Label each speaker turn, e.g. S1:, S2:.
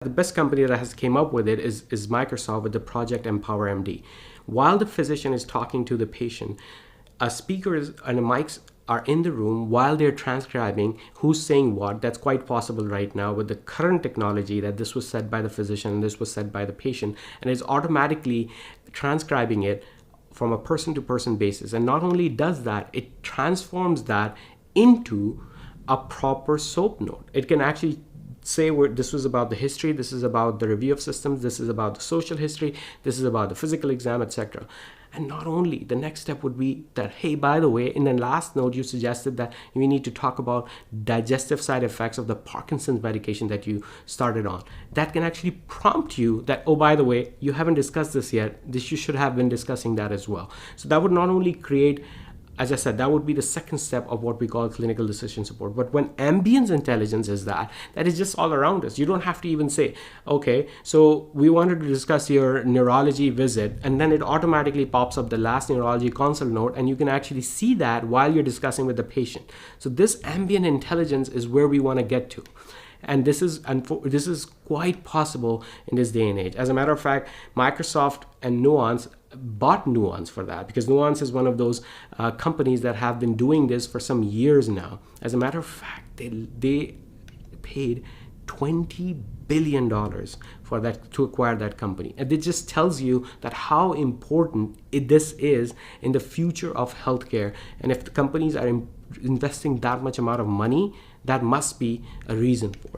S1: The best company that has came up with it is Microsoft with the project EmpowerMD. While the physician is talking to the patient, a speaker and a mics are in the room while they're transcribing who's saying what. That's quite possible right now with the current technology, that this was said by the physician and this was said by the patient, and it's automatically transcribing it from a person-to-person basis. And not only does that, it transforms that into a proper SOAP note. It can actually say this was about the history, this is about the review of systems, this is about the social history, this is about the physical exam, etc. And not only, the next step would be that, hey, by the way, in the last note you suggested that we need to talk about digestive side effects of the Parkinson's medication that you started on. That can actually prompt you that, oh, by the way, you haven't discussed this yet, you should have been discussing that as well. So that would not only create, as I said, that would be the second step of what we call clinical decision support. But when Ambient's intelligence is that is just all around us. You don't have to even say, okay, so we wanted to discuss your neurology visit, and then it automatically pops up the last neurology consult note, and you can actually see that while you're discussing with the patient. So this ambient intelligence is where we want to get to. And this is quite possible in this day and age. As a matter of fact, Microsoft and Nuance bought Nuance for that, because Nuance is one of those companies that have been doing this for some years now. As a matter of fact, they paid $20 billion for that, to acquire that company. And it just tells you that how important this is in the future of healthcare. And if the companies are investing that much amount of money, that must be a reason for it.